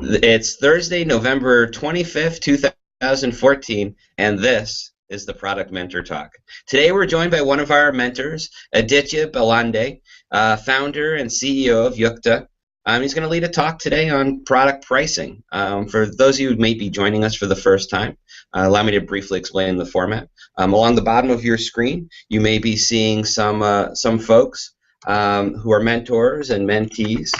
It's Thursday, November 25th, 2014, and this is the Product Mentor Talk. Today we're joined by one of our mentors, Aditya Bhelande, founder and CEO of Yukta. He's going to lead a talk today on product pricing. For those of you who may be joining us for the first time, allow me to briefly explain the format. Along the bottom of your screen, you may be seeing some folks who are mentors and mentees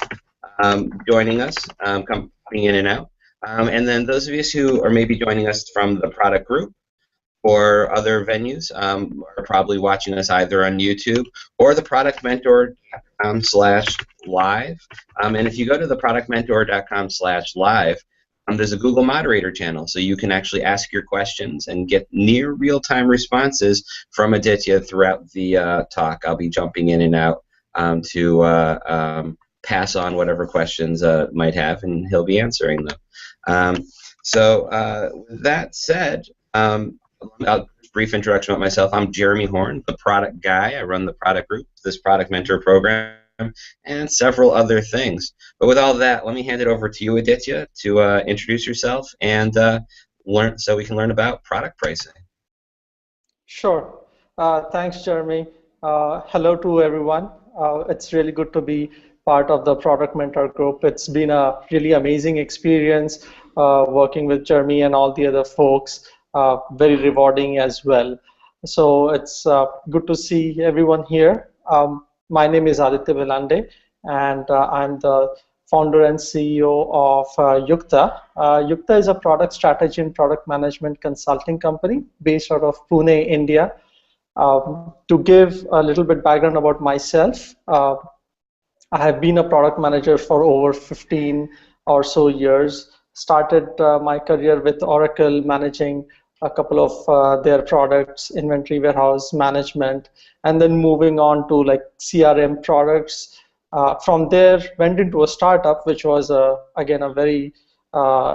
joining us, coming in and out. And then those of you who are maybe joining us from the product group or other venues are probably watching us either on YouTube or the productmentor.com/live. And if you go to the productmentor.com/live, there's a Google Moderator channel, so you can actually ask your questions and get near real-time responses from Aditya throughout the talk. I'll be jumping in and out to pass on whatever questions might have, and he'll be answering them. With that said, a brief introduction about myself. I'm Jeremy Horn, the product guy. I run the product group, this product mentor program, and several other things. But with all that, let me hand it over to you, Aditya, to introduce yourself and learn, so we can learn about product pricing. Sure. Thanks, Jeremy. Hello to everyone. It's really good to be part of the Product Mentor group. It's been a really amazing experience working with Jeremy and all the other folks. Very rewarding as well. So it's good to see everyone here. My name is Aditya Bhelande, and I'm the founder and CEO of Yukta. Yukta is a product strategy and product management consulting company based out of Pune, India. To give a little bit background about myself, I have been a product manager for over 15 or so years. Started my career with Oracle, managing a couple of their products, inventory warehouse management, and then moving on to like CRM products. From there, went into a startup, which was again a very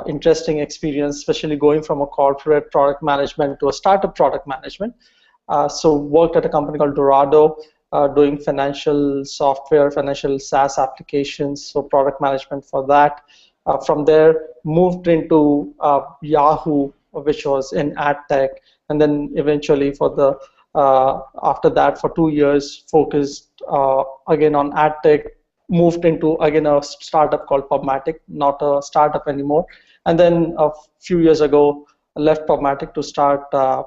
interesting experience, especially going from a corporate product management to a startup product management. So worked at a company called Dorado, doing financial software, financial SaaS applications, so product management for that. From there, moved into Yahoo, which was in ad tech, and then eventually for the after that for 2 years focused again on ad tech. Moved into again a startup called PubMatic, not a startup anymore, and then a few years ago left PubMatic to start a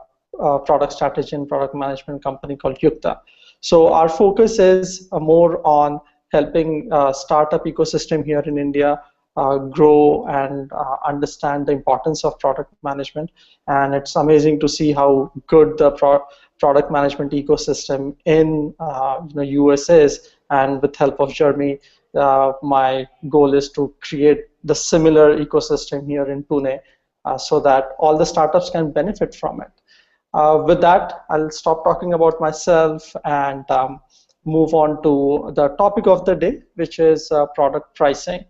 product strategy and product management company called Yukta. So our focus is more on helping startup ecosystem here in India grow and understand the importance of product management. And it's amazing to see how good the product management ecosystem in US is. And with help of Jeremy, my goal is to create the similar ecosystem here in Pune so that all the startups can benefit from it. With that, I'll stop talking about myself and move on to the topic of the day, which is product pricing.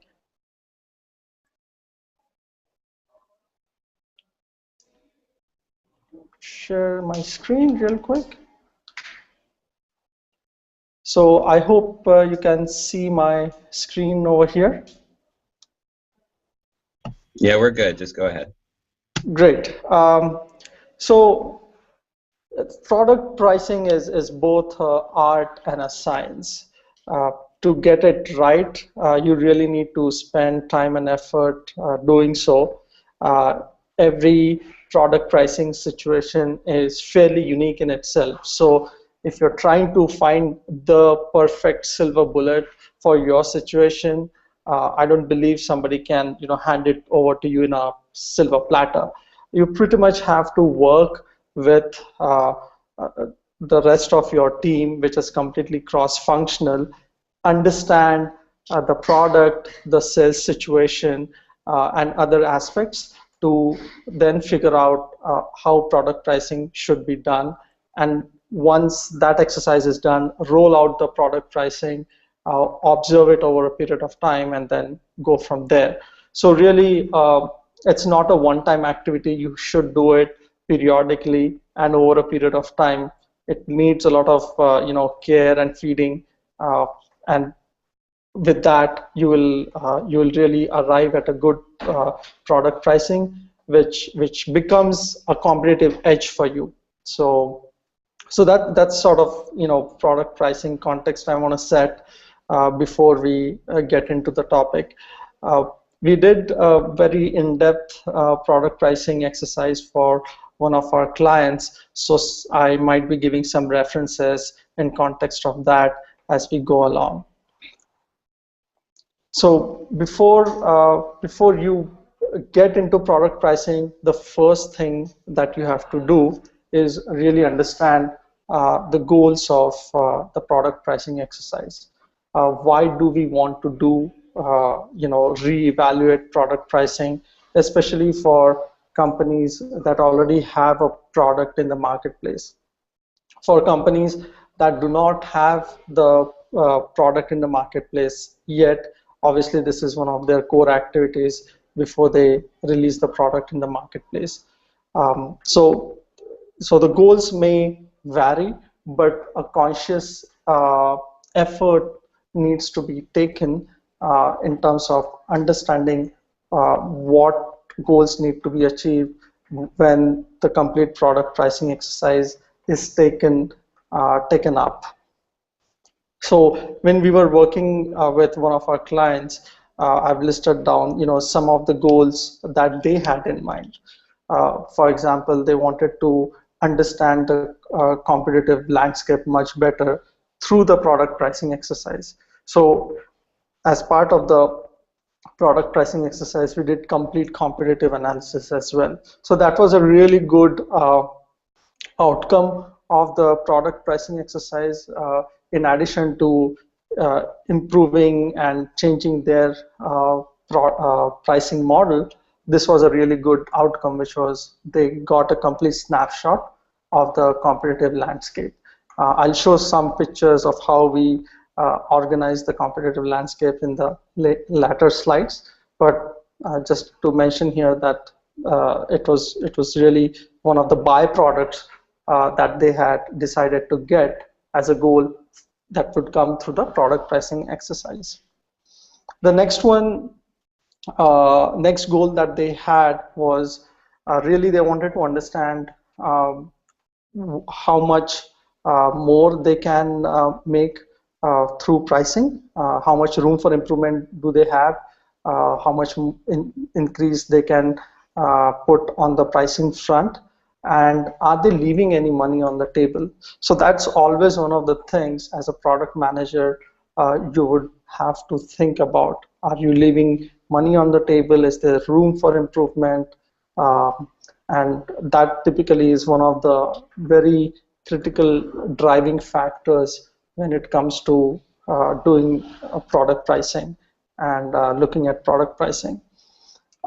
Share my screen real quick. So I hope you can see my screen over here. Yeah, we're good. Just go ahead. Great. So product pricing is both art and a science. To get it right, you really need to spend time and effort doing so. Every product pricing situation is fairly unique in itself. So if you're trying to find the perfect silver bullet for your situation, I don't believe somebody can hand it over to you in a silver platter. You pretty much have to work with the rest of your team, which is completely cross-functional, understand the product, the sales situation, and other aspects to then figure out how product pricing should be done. And once that exercise is done, roll out the product pricing, observe it over a period of time, and then go from there. So really, it's not a one-time activity. You should do it periodically and over a period of time. It needs a lot of care and feeding, and with that, you will really arrive at a good product pricing, which becomes a competitive edge for you. So that's sort of product pricing context I want to set before we get into the topic. Uh, we did a very in-depth product pricing exercise for one of our clients, so I might be giving some references in context of that as we go along. So before you get into product pricing, the first thing that you have to do is really understand the goals of the product pricing exercise. Why do we want to do reevaluate product pricing, especially for companies that already have a product in the marketplace? For companies that do not have the product in the marketplace yet, obviously this is one of their core activities before they release the product in the marketplace. So the goals may vary, but a conscious effort needs to be taken in terms of understanding what goals need to be achieved when the complete product pricing exercise is taken up. So when we were working with one of our clients, I've listed down, some of the goals that they had in mind. For example, they wanted to understand the competitive landscape much better through the product pricing exercise. So as part of the product pricing exercise, we did complete competitive analysis as well. So that was a really good outcome of the product pricing exercise, in addition to improving and changing their pricing model. This was a really good outcome, which was they got a complete snapshot of the competitive landscape. I'll show some pictures of how we organize the competitive landscape in the latter slides, but just to mention here that it was really one of the byproducts that they had decided to get as a goal that would come through the product pricing exercise. The next goal that they had was really they wanted to understand how much more they can make through pricing, how much room for improvement do they have, how much increase they can put on the pricing front, and are they leaving any money on the table? So that's always one of the things as a product manager you would have to think about. Are you leaving money on the table? Is there room for improvement? And that typically is one of the very critical driving factors when it comes to doing product pricing and looking at product pricing.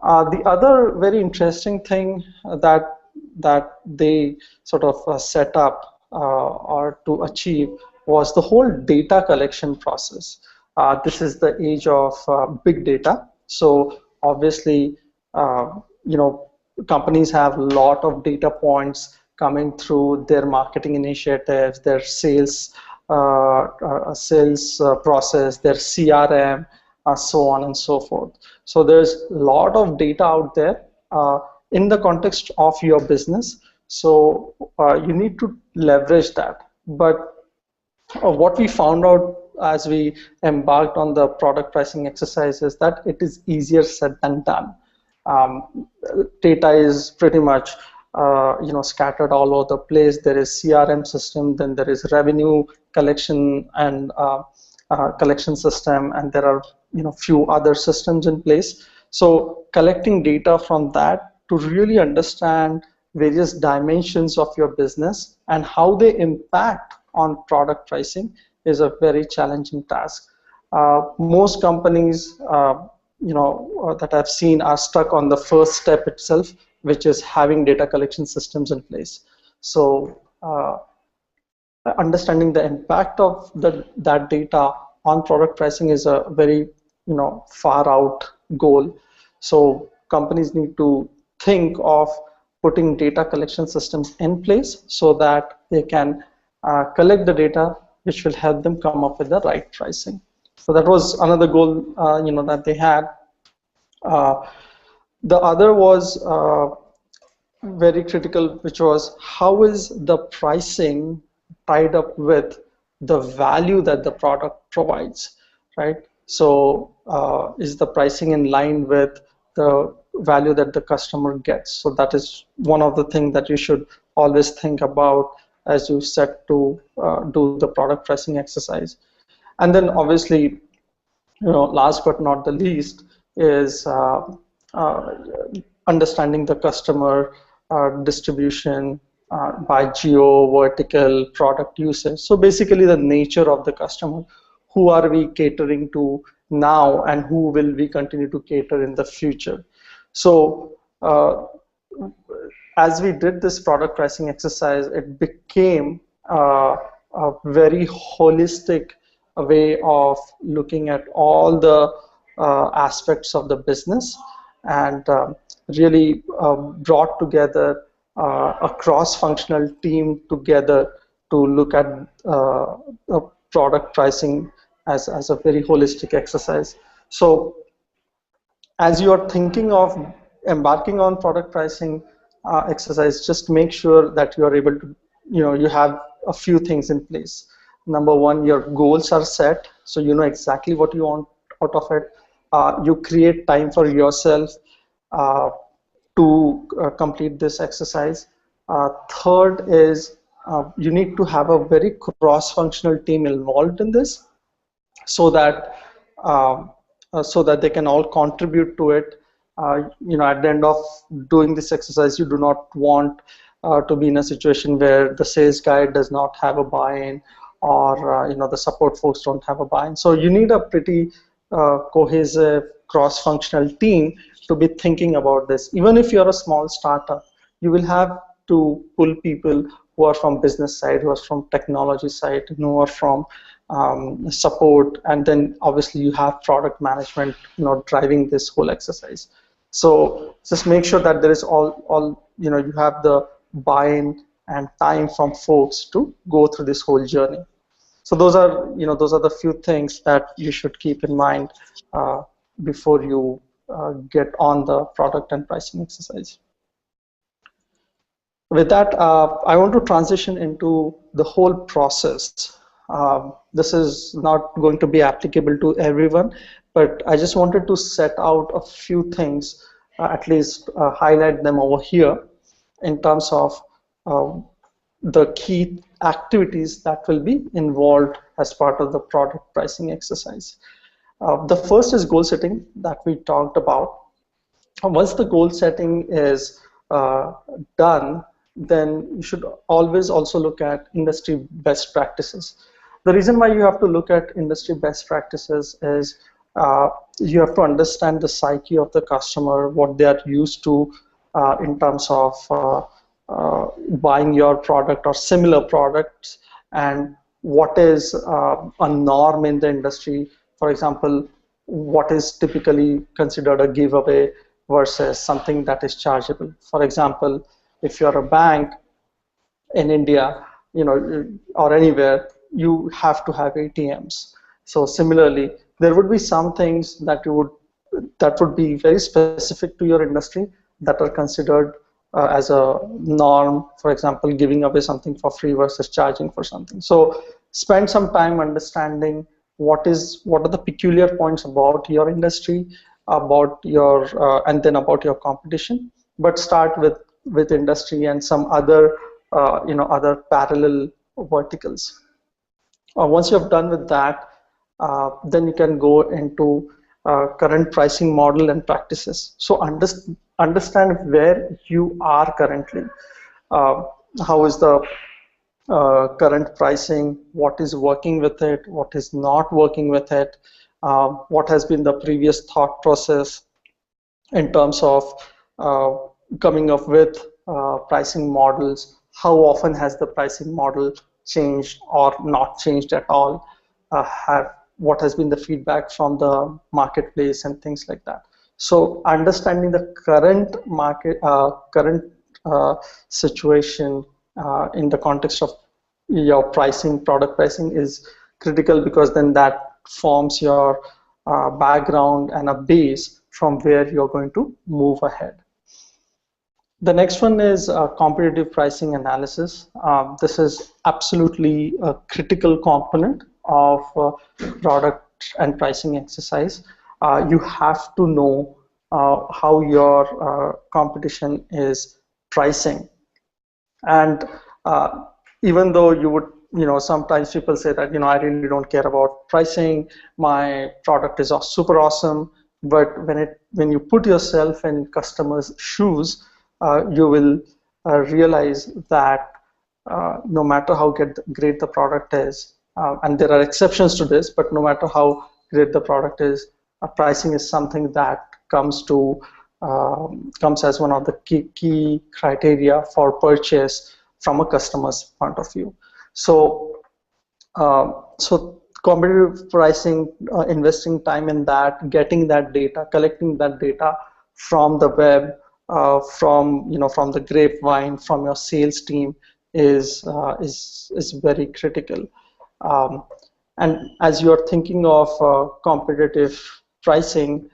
The other very interesting thing that they sort of set up or to achieve was the whole data collection process. This is the age of big data. So obviously, companies have a lot of data points coming through their marketing initiatives, their sales process, their CRM, so on and so forth. So there's a lot of data out there in the context of your business. So you need to leverage that. But what we found out as we embarked on the product pricing exercise is that it is easier said than done. Data is pretty much scattered all over the place. There is CRM system, then there is revenue collection and collection system, and there are few other systems in place. So collecting data from that to really understand various dimensions of your business and how they impact on product pricing is a very challenging task. Most companies that I've seen are stuck on the first step itself, which is having data collection systems in place. So understanding the impact of that data on product pricing is a very far out goal. So companies need to think of putting data collection systems in place so that they can collect the data, which will help them come up with the right pricing. So that was another goal, that they had. Uh, the other was very critical, which was how is the pricing tied up with the value that the product provides, right? So is the pricing in line with the value that the customer gets? So that is one of the things that you should always think about as you set to do the product pricing exercise. And then obviously, last but not the least is uh, understanding the customer distribution by geo, vertical, product usage. So basically the nature of the customer. Who are we catering to now and who will we continue to cater in the future? So as we did this product pricing exercise, it became a very holistic way of looking at all the aspects of the business and really brought together a cross-functional team together to look at product pricing as a very holistic exercise. So as you are thinking of embarking on product pricing exercise, just make sure that you are able to, you have a few things in place. Number one, your goals are set, so you know exactly what you want out of it. You create time for yourself uh, to complete this exercise. Third is you need to have a very cross-functional team involved in this so that they can all contribute to it. At the end of doing this exercise, you do not want to be in a situation where the sales guy does not have a buy-in, or the support folks don't have a buy-in. So you need a pretty cohesive cross-functional team to be thinking about this. Even if you're a small startup, you will have to pull people who are from business side, who are from technology side, who are from support, and then obviously you have product management, driving this whole exercise. So just make sure that there is all you have the buy-in and time from folks to go through this whole journey. So those are the few things that you should keep in mind before you get on the product and pricing exercise. With that, I want to transition into the whole process. This is not going to be applicable to everyone, but I just wanted to set out a few things, at least highlight them over here in terms of uh, the key activities that will be involved as part of the product pricing exercise. The first is goal setting that we talked about. Once the goal setting is done, then you should always also look at industry best practices. The reason why you have to look at industry best practices is you have to understand the psyche of the customer, what they are used to in terms of buying your product or similar products, and what is a norm in the industry. For example, what is typically considered a giveaway versus something that is chargeable. For example, if you're a bank in India, or anywhere, you have to have ATMs. So similarly, there would be some things that would be very specific to your industry that are considered as a norm. For example, giving away something for free versus charging for something. So spend some time understanding what are the peculiar points about your industry, about your and then about your competition. But start with industry and some other other parallel verticals. Once you have done with that, then you can go into current pricing model and practices. So understand where you are currently. Uh, how is the current pricing? What is working with it? What is not working with it? What has been the previous thought process in terms of uh, coming up with pricing models? How often has the pricing model changed or not changed at all? What has been the feedback from the marketplace and things like that? So understanding the current market, current situation in the context of your pricing, product pricing, is critical, because then that forms your background and a base from where you're going to move ahead. The next one is competitive pricing analysis. This is absolutely a critical component of product and pricing exercise. You have to know how your competition is pricing. And even though you would, sometimes people say that, I really don't care about pricing. My product is super awesome. But when you put yourself in customers' shoes, you will realize that no matter how great the product is, and there are exceptions to this, but no matter how great the product is, pricing is something that comes as one of the key criteria for purchase from a customer's point of view. So competitive pricing, investing time in that, getting that data, collecting that data from the web, from the grapevine, from your sales team is very critical. And as you're thinking of competitive pricing,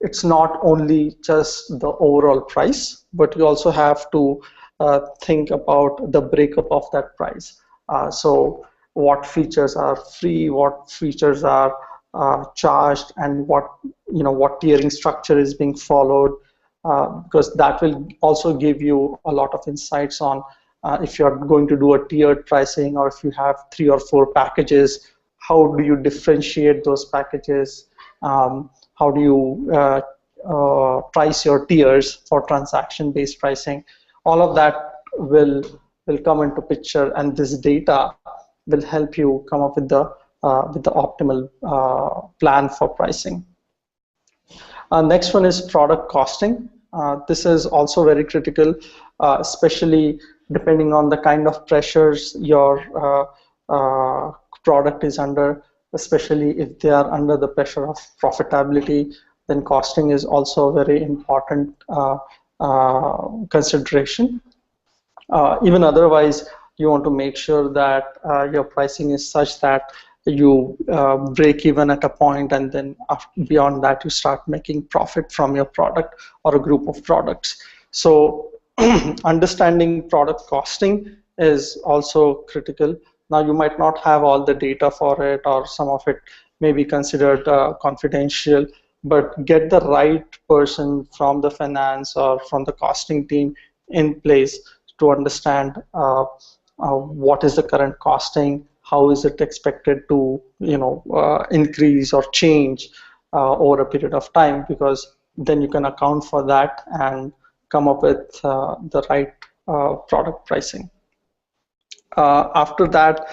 it's not only just the overall price, but you also have to think about the breakup of that price. So what features are free, what features are charged, and what tiering structure is being followed, because that will also give you a lot of insights on if you're going to do a tiered pricing, or if you have 3 or 4 packages, how do you differentiate those packages? How do you price your tiers for transaction-based pricing? All of that will come into picture, and this data will help you come up with the optimal plan for pricing. Next one is product costing. This is also very critical, especially depending on the kind of pressures your product is under, especially if they are under the pressure of profitability. Then costing is also a very important consideration. Even otherwise, you want to make sure that your pricing is such that you break even at a point, and then beyond that you start making profit from your product or a group of products. So understanding product costing is also critical. Now, you might not have all the data for it, or some of it may be considered confidential, but get the right person from the finance or from the costing team in place to understand what is the current costing, how is it expected to increase or change over a period of time, because then you can account for that and come up with the right product pricing. After that,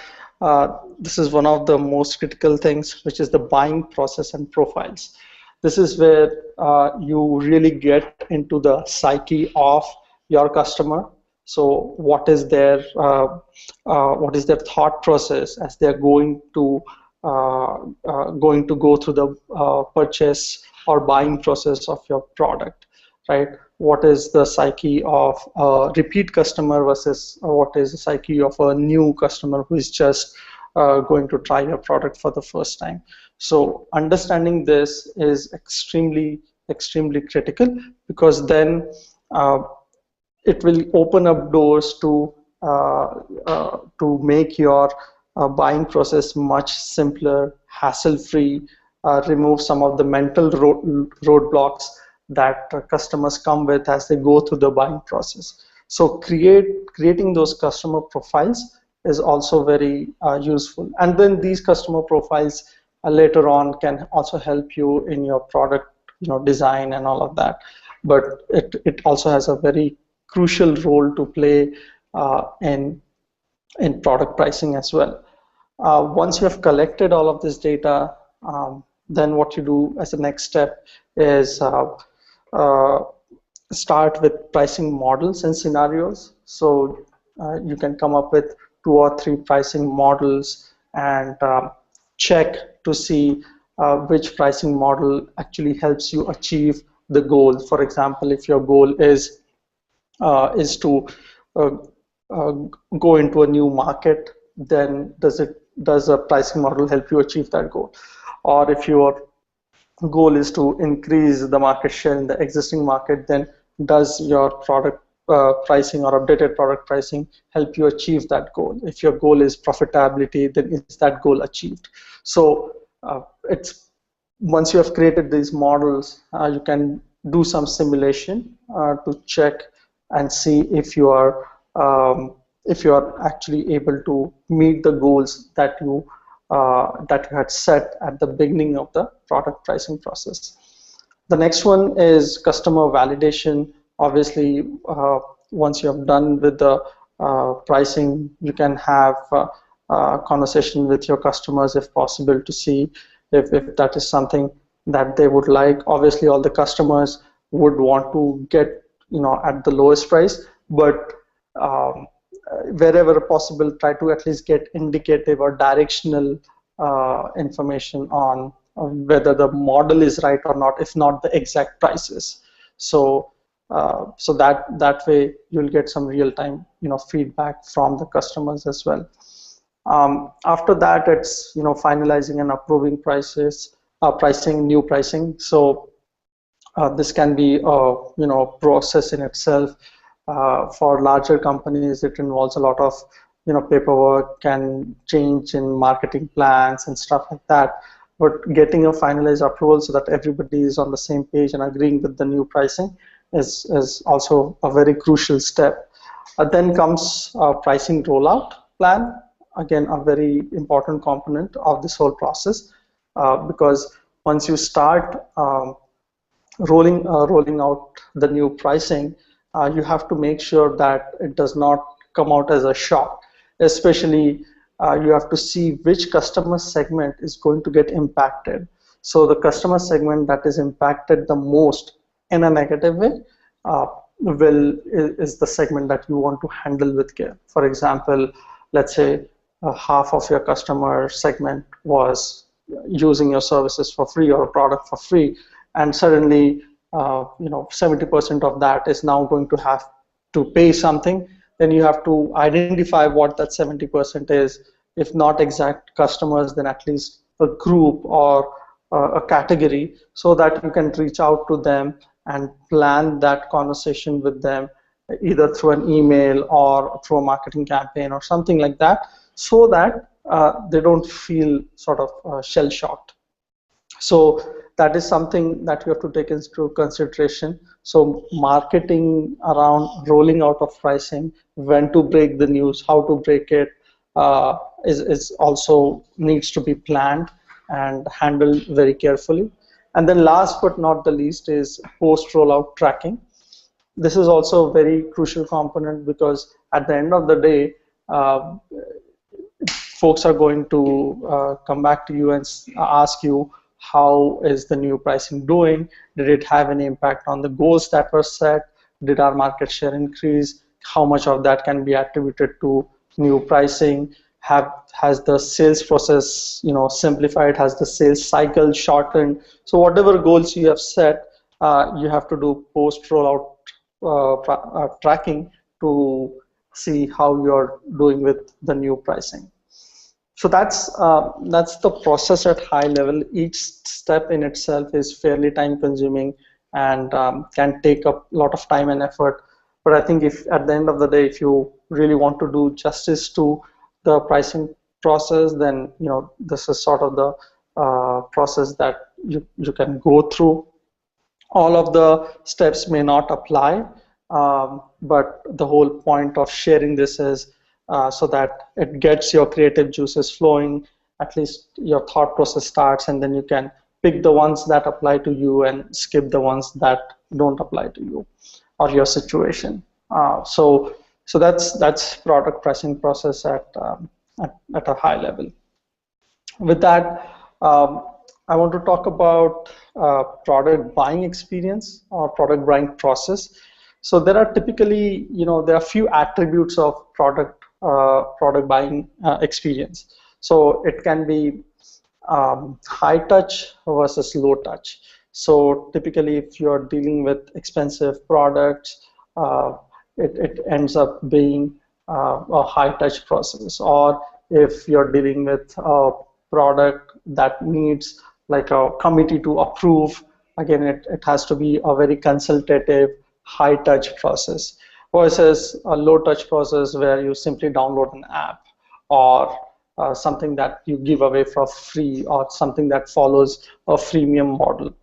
this is one of the most critical things, which is the buying process and profiles. This is where you really get into the psyche of your customer. So what is their thought process as they're going to go through the purchase or buying process of your product, right? What is the psyche of a repeat customer versus what is the psyche of a new customer who is just going to try your product for the first time? So understanding this is extremely critical, because then it will open up doors to make your buying process much simpler, hassle-free, remove some of the mental roadblocks that customers come with as they go through the buying process. So creating those customer profiles is also very useful. And then these customer profiles later on can also help you in your product design and all of that. But it also has a very crucial role to play in product pricing as well. Once you have collected all of this data, then what you do as a next step is start with pricing models and scenarios. So you can come up with 2 or 3 pricing models and check to see which pricing model actually helps you achieve the goal. For example, if your goal is to go into a new market, then does it does a pricing model help you achieve that goal? Or if your goal is to increase the market share in the existing market, then does your product pricing or updated product pricing help you achieve that goal? If your goal is profitability, then is that goal achieved? So it's once you have created these models, you can do some simulation to check and see if you are actually able to meet the goals that you had set at the beginning of the product pricing process. The next one is customer validation. Obviously, once you have done with the pricing, you can have a conversation with your customers if possible to see if that is something that they would like. Obviously, all the customers would want to get at the lowest price, but wherever possible, try to at least get indicative or directional information on whether the model is right or not, if not the exact prices. So that way you'll get some real-time feedback from the customers as well. After that, it's finalizing and approving prices, new pricing. So this can be a process in itself. For larger companies, it involves a lot of paperwork and change in marketing plans and stuff like that. But getting a finalized approval so that everybody is on the same page and agreeing with the new pricing is also a very crucial step. Then comes a pricing rollout plan. Again, a very important component of this whole process, because once you start rolling out the new pricing, you have to make sure that it does not come out as a shock. Especially, you have to see which customer segment is going to get impacted. So the customer segment that is impacted the most in a negative way is the segment that you want to handle with care. For example, let's say half of your customer segment was using your services for free or a product for free, and suddenly 70% of that is now going to have to pay something. Then you have to identify what that 70% is. If not exact customers, then at least a group or a category, so that you can reach out to them and plan that conversation with them, either through an email or through a marketing campaign or something like that, so that they don't feel sort of shell-shocked. So that is something that you have to take into consideration. So marketing around rolling out of pricing, when to break the news, how to break it, is also needs to be planned and handled very carefully. And then last but not the least is post-rollout tracking. This is also a very crucial component, because at the end of the day, folks are going to come back to you and ask you, how is the new pricing doing? Did it have any impact on the goals that were set? Did our market share increase? How much of that can be attributed to new pricing? Has the sales process simplified? Has the sales cycle shortened? So whatever goals you have set, you have to do post rollout tracking to see how you're doing with the new pricing. So that's the process at high level. Each step in itself is fairly time consuming and can take up a lot of time and effort. But I think if at the end of the day, if you really want to do justice to the pricing process, then this is sort of the process that you can go through. All of the steps may not apply, but the whole point of sharing this is so that it gets your creative juices flowing, at least your thought process starts, and then you can pick the ones that apply to you and skip the ones that don't apply to you or your situation. So that's product pricing process at a high level. With that, I want to talk about product buying experience or product buying process. So there are typically, there are a few attributes of product buying experience. So it can be high touch versus low touch. So typically, if you're dealing with expensive products, it ends up being a high touch process. Or if you're dealing with a product that needs like a committee to approve, again, it has to be a very consultative, high touch process versus a low touch process where you simply download an app or something that you give away for free or something that follows a freemium model.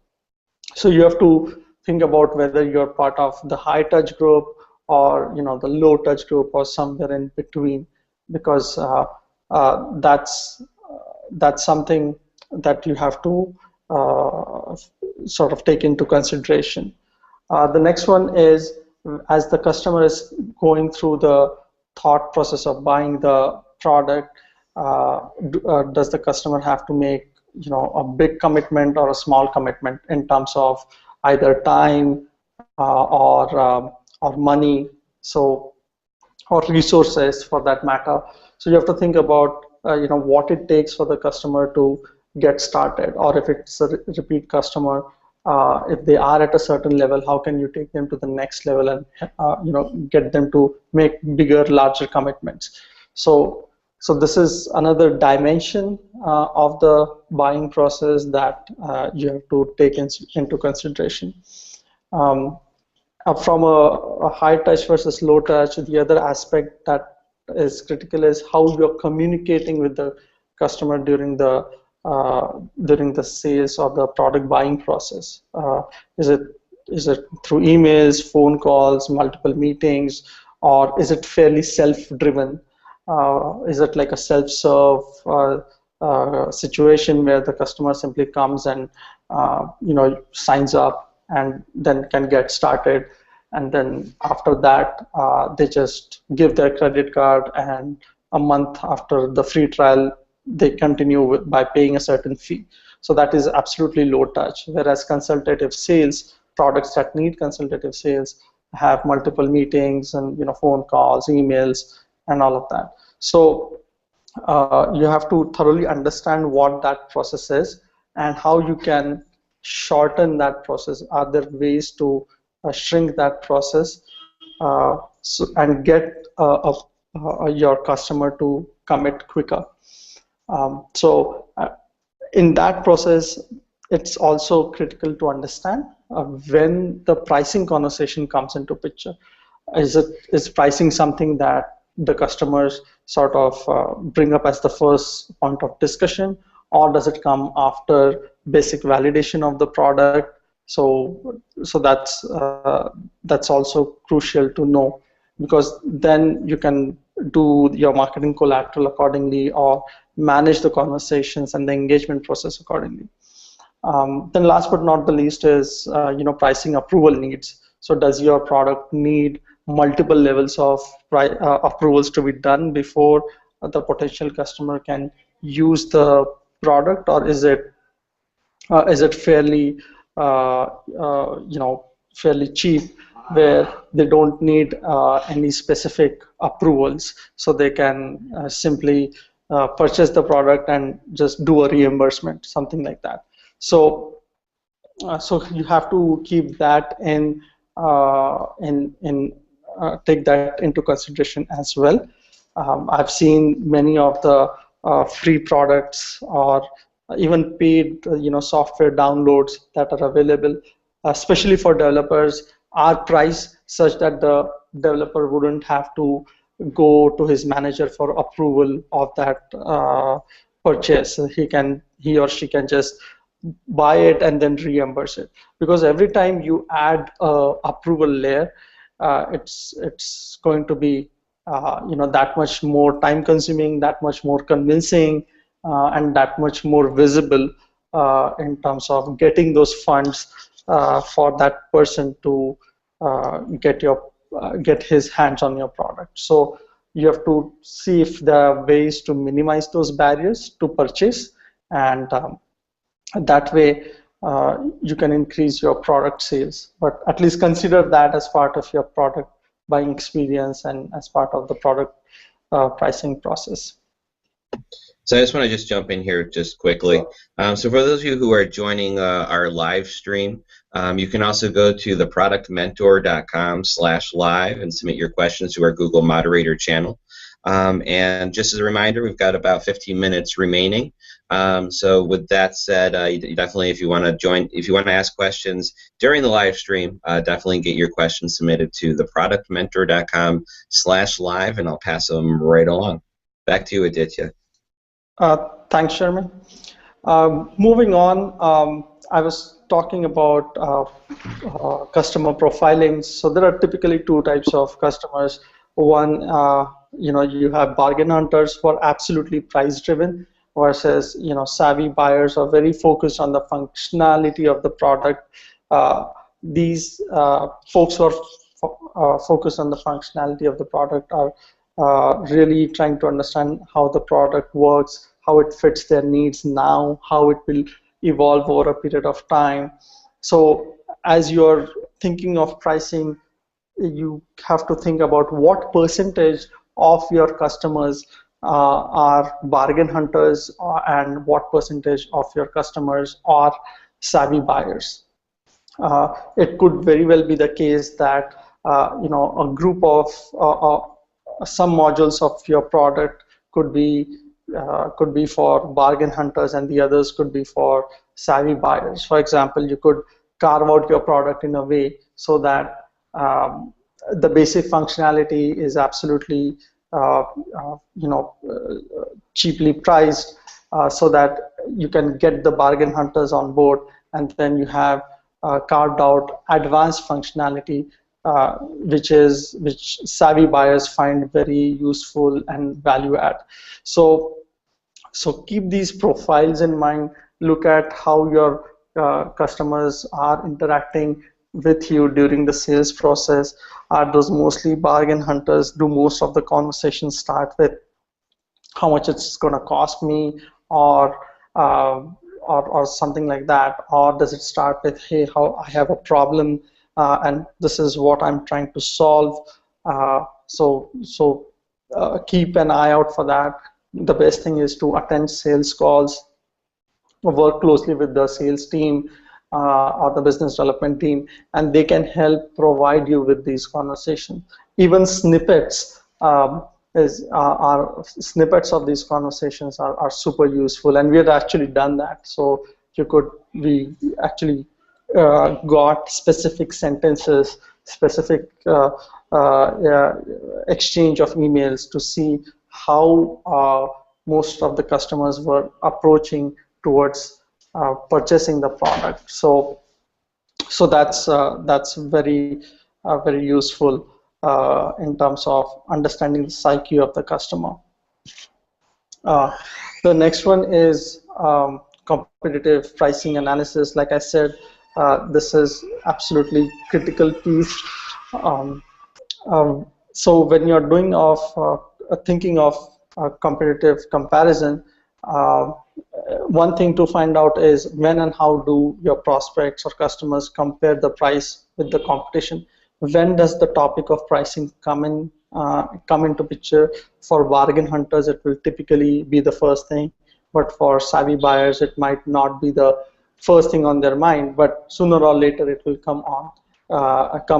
So you have to think about whether you're part of the high touch group or the low touch group or somewhere in between, because that's something that you have to sort of take into consideration. The next one is, as the customer is going through the thought process of buying the product, does the customer have to make a big commitment or a small commitment in terms of either time or money, so or resources for that matter. So you have to think about what it takes for the customer to get started, or if it's a repeat customer, if they are at a certain level, how can you take them to the next level and get them to make bigger, larger commitments. So this is another dimension of the buying process that you have to take into consideration. From a high touch versus low touch, the other aspect that is critical is how you're communicating with the customer during the sales or the product buying process. Is it through emails, phone calls, multiple meetings, or is it fairly self-driven? Is it like a self-serve situation where the customer simply comes and signs up and then can get started, and then after that they just give their credit card, and a month after the free trial they continue by paying a certain fee? So that is absolutely low touch. Whereas consultative sales, products that need consultative sales, have multiple meetings and phone calls, emails, and all of that. So you have to thoroughly understand what that process is and how you can shorten that process. Are there ways to shrink that process and get your customer to commit quicker? In that process, it's also critical to understand when the pricing conversation comes into picture. Is pricing something that the customers sort of bring up as the first point of discussion, or does it come after basic validation of the product? So that's also crucial to know, because then you can do your marketing collateral accordingly or manage the conversations and the engagement process accordingly. Then last but not the least is pricing approval needs. So does your product need multiple levels of approvals to be done before the potential customer can use the product, or is it fairly fairly cheap, where they don't need any specific approvals, so they can simply purchase the product and just do a reimbursement, something like that. So you have to keep that take that into consideration as well. I've seen many of the free products or even paid software downloads that are available, especially for developers, are priced such that the developer wouldn't have to go to his manager for approval of that purchase. He or she can just buy it and then reimburse it, because every time you add a approval layer, it's going to be that much more time consuming, that much more convincing, and that much more visible in terms of getting those funds for that person to get his hands on your product. So you have to see if there are ways to minimize those barriers to purchase, and that way you can increase your product sales. But at least consider that as part of your product buying experience and as part of the product pricing process. So I just want to jump in here just quickly. So for those of you who are joining our live stream, you can also go to theproductmentor.com/live and submit your questions to our Google Moderator channel. And just as a reminder, we've got about 15 minutes remaining. So with that said, you definitely, if you want to join, if you want to ask questions during the live stream, definitely get your questions submitted to theproductmentor.com/live, and I'll pass them right along. Back to you, Aditya. Thanks, Sherman. Moving on, I was talking about customer profiling. So there are typically two types of customers. One, you have bargain hunters who are absolutely price driven, versus savvy buyers are very focused on the functionality of the product. These folks who are focused on the functionality of the product are really trying to understand how the product works, how it fits their needs now, how it will evolve over a period of time. So as you're thinking of pricing, you have to think about what percentage of your customers are bargain hunters, and what percentage of your customers are savvy buyers. It could very well be the case that a group of some modules of your product could be for bargain hunters, and the others could be for savvy buyers. For example, you could carve out your product in a way so that the basic functionality is absolutely cheaply priced, so that you can get the bargain hunters on board, and then you have carved out advanced functionality, which savvy buyers find very useful and value add. So keep these profiles in mind. Look at how your customers are interacting with you during the sales process. Are those mostly bargain hunters? Do most of the conversations start with how much it's going to cost me, or something like that? Or does it start with, hey, how I have a problem, and this is what I'm trying to solve? Keep an eye out for that. The best thing is to attend sales calls, work closely with the sales team or the business development team, and they can help provide you with these conversations. Even snippets snippets of these conversations are super useful, and we had actually done that. So we actually got specific sentences, specific exchange of emails to see how most of the customers were approaching towards purchasing the product. So that's very very useful in terms of understanding the psyche of the customer. The next one is competitive pricing analysis. Like I said, this is absolutely critical piece. So when you're thinking of competitive comparison, one thing to find out is when and how do your prospects or customers compare the price with the competition. When does the topic of pricing come into picture? For bargain hunters, it will typically be the first thing, but for savvy buyers, it might not be the first thing on their mind, but sooner or later it will come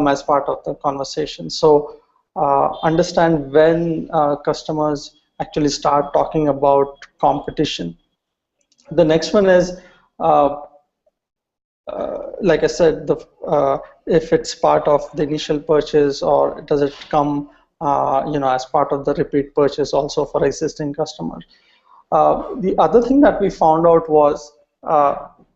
as part of the conversation. So understand when customers actually start talking about competition. The next one is, like I said, if it's part of the initial purchase, or does it come as part of the repeat purchase also for existing customers. The other thing that we found out was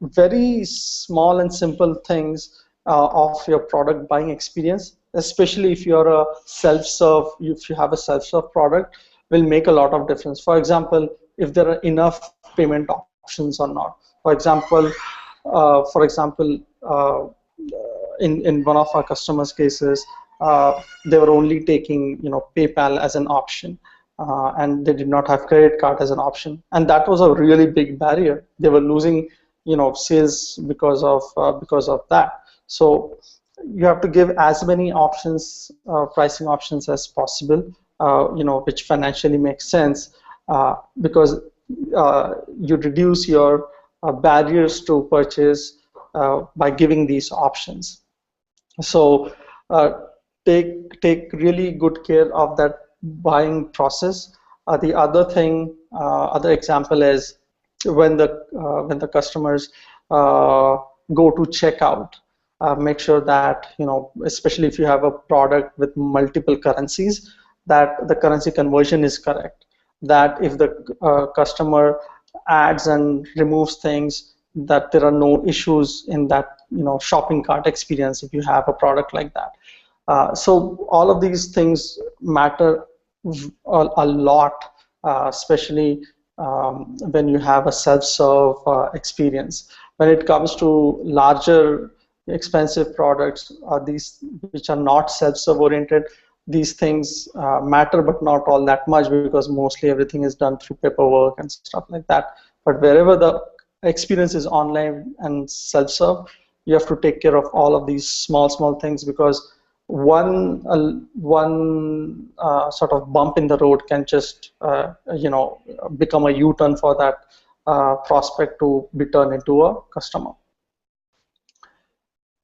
very small and simple things of your product buying experience, especially if you're a self-serve, if you have a self-serve product, will make a lot of difference. For example, if there are enough payment options or not. For example, in one of our customers' cases, they were only taking PayPal as an option, and they did not have credit card as an option, and that was a really big barrier. They were losing sales because of that. So you have to give as many options, pricing options as possible, which financially makes sense, because you reduce your barriers to purchase by giving these options. So take really good care of that buying process. The other example is when the customers go to checkout. Make sure that, especially if you have a product with multiple currencies, that the currency conversion is correct. That if the customer adds and removes things, that there are no issues in that, shopping cart experience if you have a product like that. So all of these things matter a lot, especially when you have a self-serve experience. When it comes to larger expensive products, these which are not self-serve oriented, these things matter, but not all that much, because mostly everything is done through paperwork and stuff like that. But wherever the experience is online and self-serve, you have to take care of all of these small things, because one sort of bump in the road can just become a U-turn for that prospect to be turned into a customer.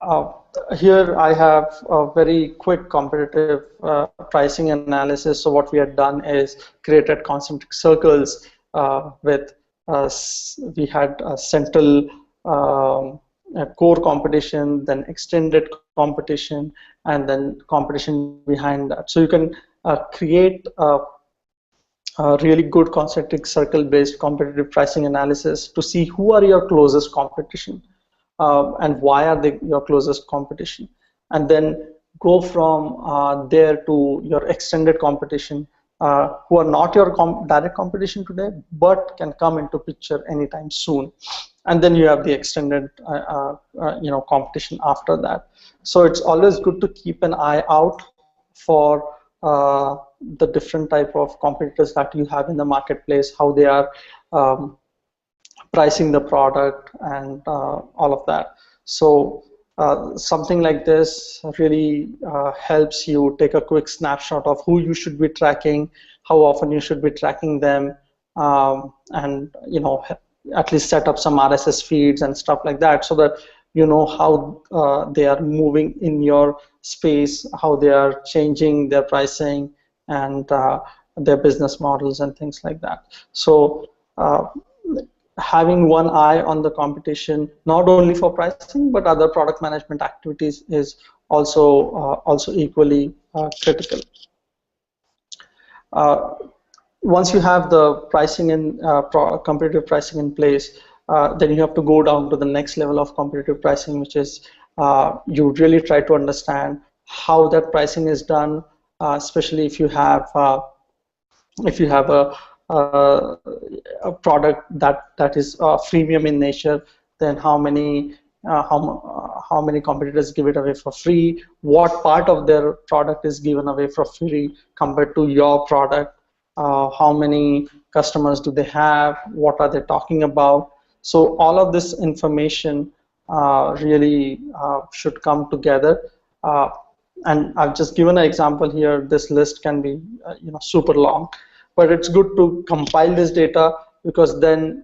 Uh, Here I have a very quick competitive pricing analysis. So what we had done is created concentric circles with we had a central a core competition, then extended competition, and then competition behind that. So you can create a really good concentric circle based competitive pricing analysis to see who are your closest competition, and why are they your closest competition, and then go from there to your extended competition, who are not your direct competition today but can come into picture anytime soon, and then you have the extended competition after that. So it's always good to keep an eye out for the different type of competitors that you have in the marketplace, how they are um, pricing the product, and all of that. So something like this really helps you take a quick snapshot of who you should be tracking, how often you should be tracking them, and at least set up some RSS feeds and stuff like that, so that you know how they are moving in your space, how they are changing their pricing and their business models and things like that. So having one eye on the competition, not only for pricing but other product management activities, is also equally critical. Uh, Once you have the pricing and competitive pricing in place, then you have to go down to the next level of competitive pricing, which is you really try to understand how that pricing is done, especially if you have a product that is freemium in nature, then how many competitors give it away for free, what part of their product is given away for free compared to your product, how many customers do they have, what are they talking about. So all of this information really should come together. And I've just given an example here. This list can be super long, but it's good to compile this data, because then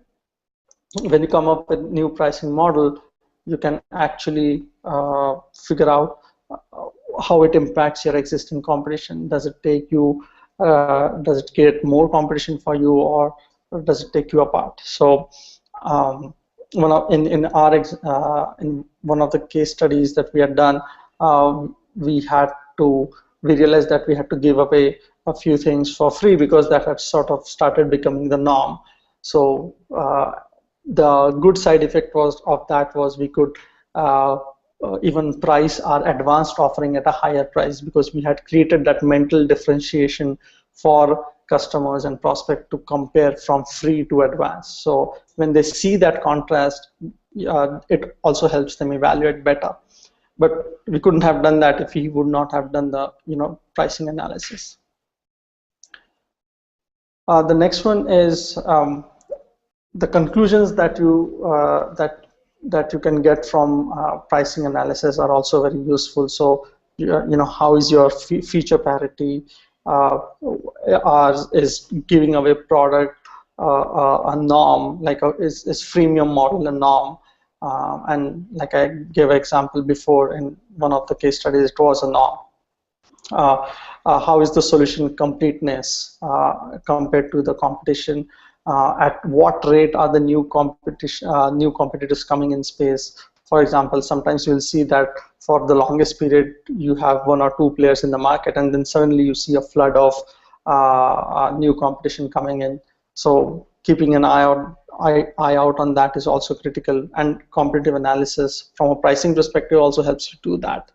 when you come up with new pricing model, you can actually figure out how it impacts your existing competition. Does it take you does it create more competition for you, or does it take you apart? So in one of the case studies that we had done, we had to we realized that we had to give away a few things for free, because that had sort of started becoming the norm. So the good side effect was we could even price our advanced offering at a higher price, because we had created that mental differentiation for customers and prospect to compare from free to advanced. So when they see that contrast, it also helps them evaluate better. But we couldn't have done that if we would not have done the pricing analysis. The next one is the conclusions that you can get from pricing analysis are also very useful. So how is your feature parity? Is giving away product a norm? Like is freemium model a norm? And like I gave an example before in one of the case studies, it was a norm. How is the solution completeness compared to the competition? At what rate are the new competitors coming in space? For example, sometimes you'll see that for the longest period you have one or two players in the market, and then suddenly you see a flood of new competition coming in. So keeping an eye out on that is also critical, and competitive analysis from a pricing perspective also helps you do that.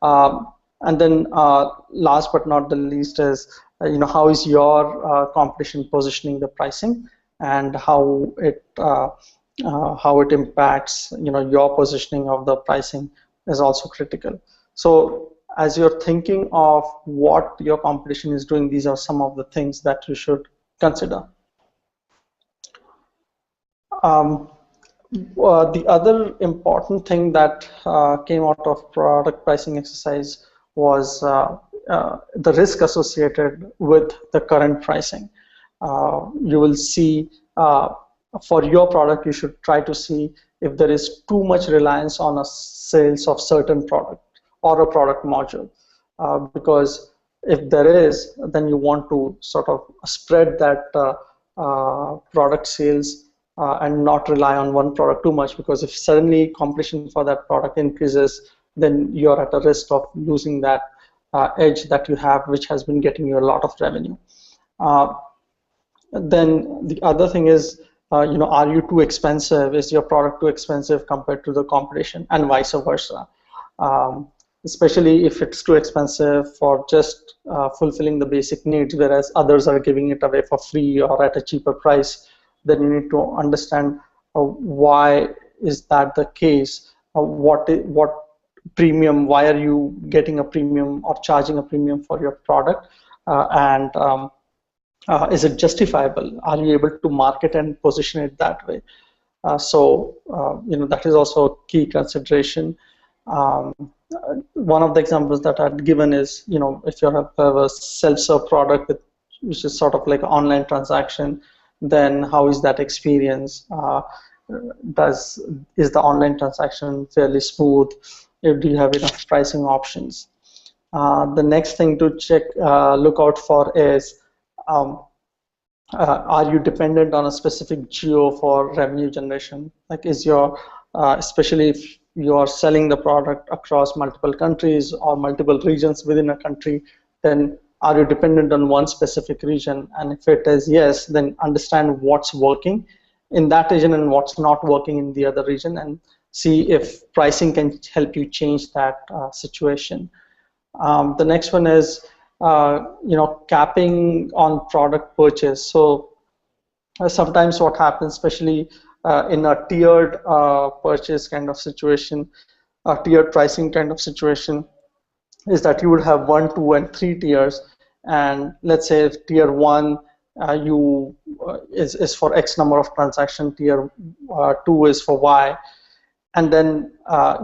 And then last but not the least is, how is your competition positioning the pricing, and how it impacts, your positioning of the pricing is also critical. So as you're thinking of what your competition is doing, these are some of the things that you should consider. The other important thing that came out of product pricing exercise was the risk associated with the current pricing. You will see for your product, you should try to see if there is too much reliance on a sales of certain product or a product module. Because if there is, then you want to sort of spread that product sales and not rely on one product too much, because if suddenly competition for that product increases, then you're at a risk of losing that edge that you have, which has been getting you a lot of revenue. Then the other thing is, are you too expensive? Is your product too expensive compared to the competition, and vice versa? Especially if it's too expensive for just fulfilling the basic needs, whereas others are giving it away for free or at a cheaper price, then you need to understand why is that the case? What premium? Why are you getting a premium or charging a premium for your product? And is it justifiable? Are you able to market and position it that way? So that is also a key consideration. One of the examples that I've given is, if you have a self-serve product which is sort of like an online transaction, then how is that experience? Is the online transaction fairly smooth? Do you have enough pricing options? The next thing to look out for is, are you dependent on a specific geo for revenue generation? Like, is your, especially if you are selling the product across multiple countries or multiple regions within a country, then are you dependent on one specific region? And if it is yes, then understand what's working in that region and what's not working in the other region, and see if pricing can help you change that situation. The next one is, capping on product purchase. So sometimes what happens, especially in a tiered purchase kind of situation, a tiered pricing kind of situation, is that you would have 1, 2, and 3 tiers. And let's say if tier 1 is for X number of transactions, tier 2 is for Y. And then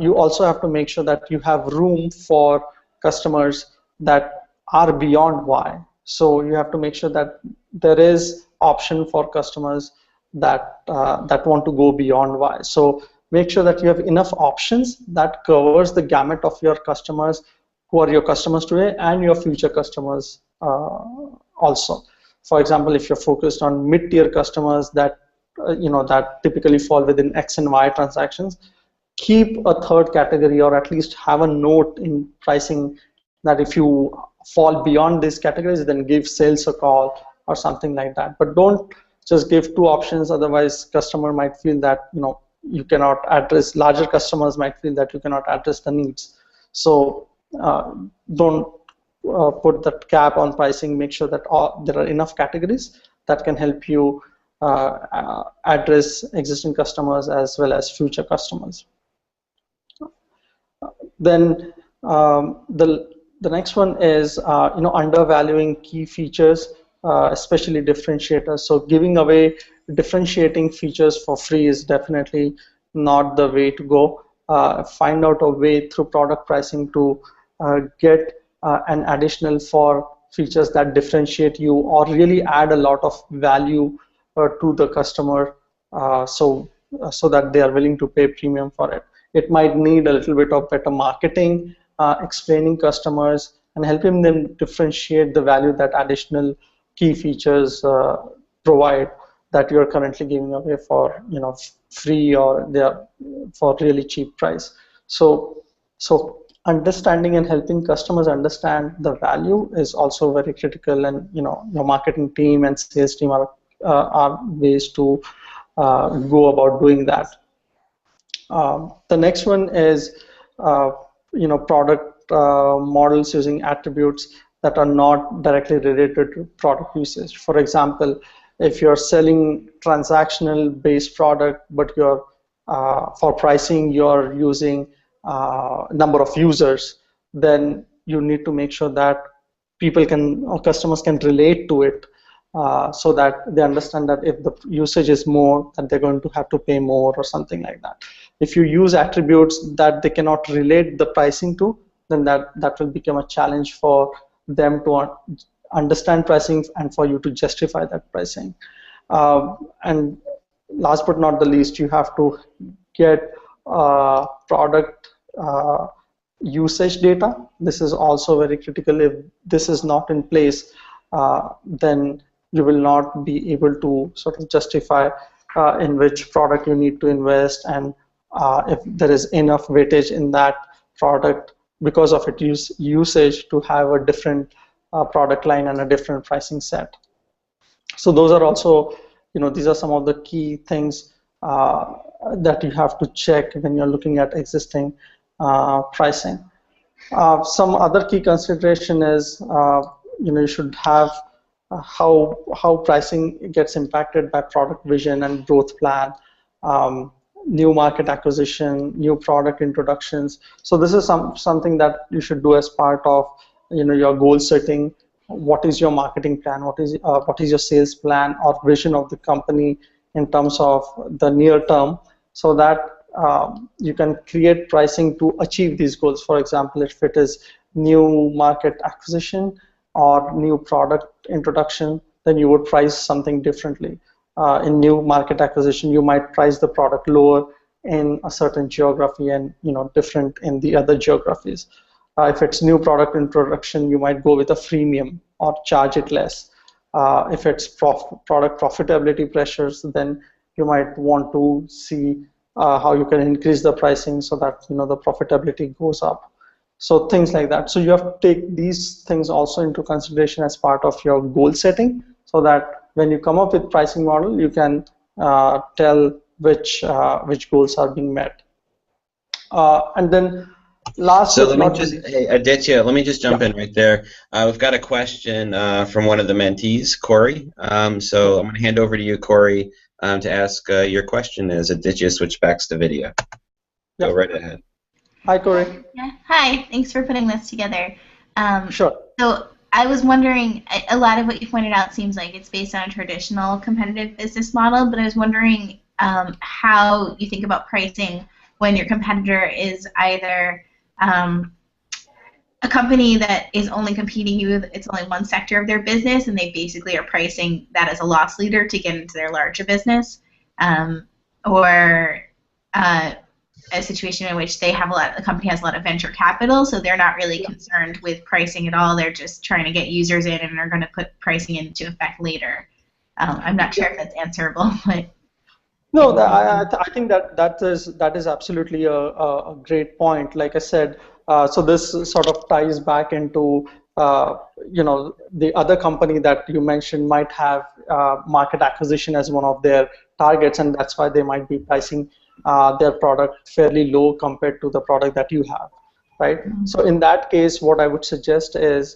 you also have to make sure that you have room for customers that are beyond Y. So you have to make sure that there is option for customers that want to go beyond Y. So make sure that you have enough options that covers the gamut of your customers, who are your customers today and your future customers also. For example, if you're focused on mid-tier customers that that typically fall within X and Y transactions, keep a third category, or at least have a note in pricing that if you fall beyond these categories, then give sales a call or something like that. But don't just give 2 options, otherwise customer might feel that you cannot address, larger customers might feel that you cannot address the needs. So don't put that cap on pricing. Make sure that there are enough categories that can help you address existing customers as well as future customers. Then the next one is undervaluing key features, especially differentiators. So giving away differentiating features for free is definitely not the way to go. Find out a way through product pricing to get an additional for features that differentiate you or really add a lot of value to the customer, so that they are willing to pay premium for it. It might need a little bit of better marketing, explaining customers and helping them differentiate the value that additional key features provide that you're currently giving away for free, or they're for really cheap price. So understanding and helping customers understand the value is also very critical, and your marketing team and sales team are ways to go about doing that. The next one is product models using attributes that are not directly related to product usage. For example, if you're selling transactional based product, but you're for pricing you're using number of users, then you need to make sure that people can or customers can relate to it, so that they understand that if the usage is more, that they're going to have to pay more or something like that. If you use attributes that they cannot relate the pricing to, then that will become a challenge for them to understand pricing and for you to justify that pricing. And last but not the least, you have to get product usage data. This is also very critical. If this is not in place, then you will not be able to sort of justify in which product you need to invest, and if there is enough weightage in that product because of its usage to have a different product line and a different pricing set. So those are also, these are some of the key things that you have to check when you're looking at existing pricing. Some other key consideration is, you should have how pricing gets impacted by product vision and growth plan, new market acquisition, new product introductions. So this is something that you should do as part of your goal setting. What is your marketing plan? What is your sales plan or vision of the company in terms of the near term, so that you can create pricing to achieve these goals. For example, if it is new market acquisition or new product introduction, then you would price something differently. In new market acquisition, you might price the product lower in a certain geography and different in the other geographies. If it's new product introduction, you might go with a freemium or charge it less. If it's product profitability pressures, then you might want to see how you can increase the pricing so that the profitability goes up. So things like that. So you have to take these things also into consideration as part of your goal setting, so that when you come up with pricing model, you can tell which goals are being met. And then last, so hey, Aditya, let me just jump in right there. We've got a question from one of the mentees, Corey. So I'm going to hand over to you, Corey, to ask your question as Aditya switchbacks to video. Go right ahead. Hi, Corey. Yeah. Hi, thanks for putting this together. Sure. So I was wondering, a lot of what you pointed out seems like it's based on a traditional competitive business model, but I was wondering how you think about pricing when your competitor is either a company that is only competing with, it's only one sector of their business, and they basically are pricing that as a loss leader to get into their larger business, or a situation in which the company has a lot of venture capital, so they're not really concerned with pricing at all. They're just trying to get users in and are going to put pricing into effect later. I'm not sure if that's answerable, but no, I think that is absolutely a great point. Like I said, so this sort of ties back into the other company that you mentioned might have market acquisition as one of their targets, and that's why they might be pricing their product fairly low compared to the product that you have, right? So in that case, what I would suggest is,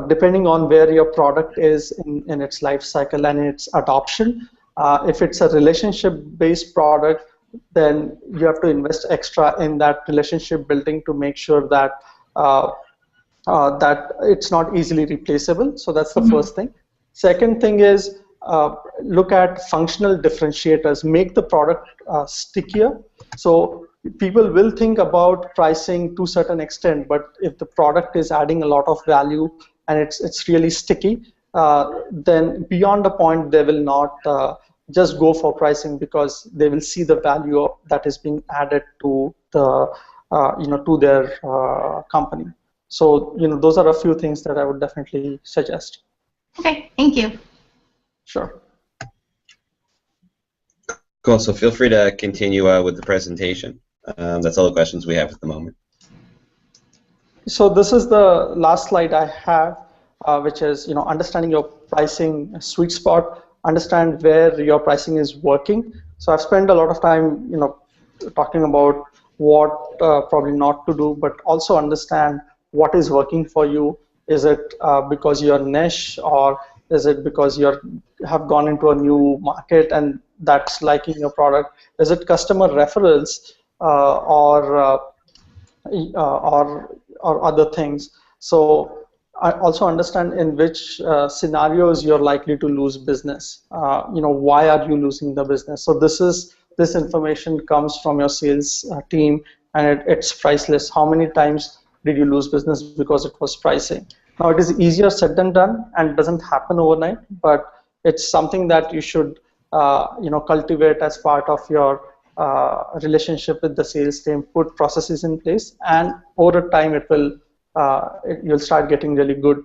depending on where your product is in its life cycle and its adoption, if it's a relationship-based product, then you have to invest extra in that relationship building to make sure that that it's not easily replaceable. So that's the first thing. Second thing is, look at functional differentiators. Make the product stickier. So people will think about pricing to a certain extent, but if the product is adding a lot of value and it's really sticky, then beyond a point they will not just go for pricing, because they will see the value that is being added to the to their company. So, those are a few things that I would definitely suggest. Okay, thank you. Sure. Cool. So feel free to continue with the presentation. That's all the questions we have at the moment. So this is the last slide I have, which is understanding your pricing sweet spot, understand where your pricing is working. So I've spent a lot of time talking about what probably not to do, but also understand what is working for you. Is it because you're niche, or is it because you have gone into a new market and that's liking your product? Is it customer referrals, or other things? So I also understand in which scenarios you're likely to lose business. Why are you losing the business? So this information comes from your sales team, and it's priceless. How many times did you lose business because it was pricing? Now, it is easier said than done, and it doesn't happen overnight, but it's something that you should cultivate as part of your relationship with the sales team. Put processes in place, and over time you'll start getting really good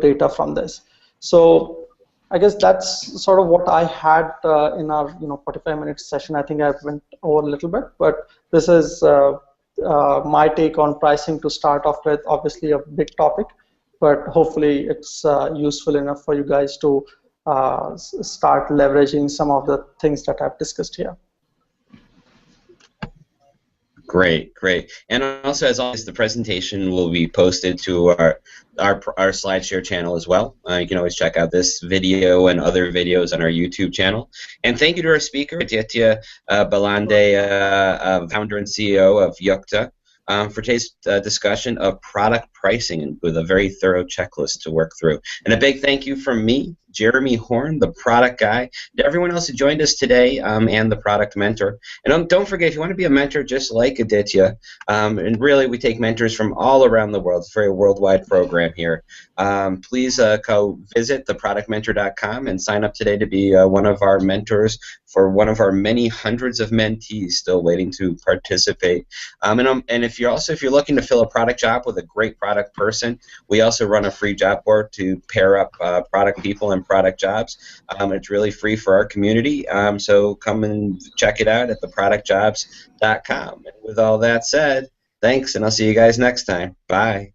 data from this. So I guess that's sort of what I had in our 45-minute session. I think I went over a little bit, but this is my take on pricing to start off with. Obviously a big topic, but hopefully it's useful enough for you guys to start leveraging some of the things that I've discussed here. Great, great. And also, as always, the presentation will be posted to our SlideShare channel as well. You can always check out this video and other videos on our YouTube channel. And thank you to our speaker, Aditya Bhelande, founder and CEO of Yukta, for today's discussion of product pricing with a very thorough checklist to work through. And a big thank you from me, Jeremy Horn, the product guy, to everyone else who joined us today, and the product mentor. And don't forget, if you want to be a mentor just like Aditya, and really we take mentors from all around the world. It's a very worldwide program here. Please go visit theproductmentor.com and sign up today to be one of our mentors for one of our many hundreds of mentees still waiting to participate. And if you're looking to fill a product job with a great product person, we also run a free job board to pair up product people and product jobs. It's really free for our community, so come and check it out at theproductjobs.com. And with all that said, thanks, and I'll see you guys next time. Bye.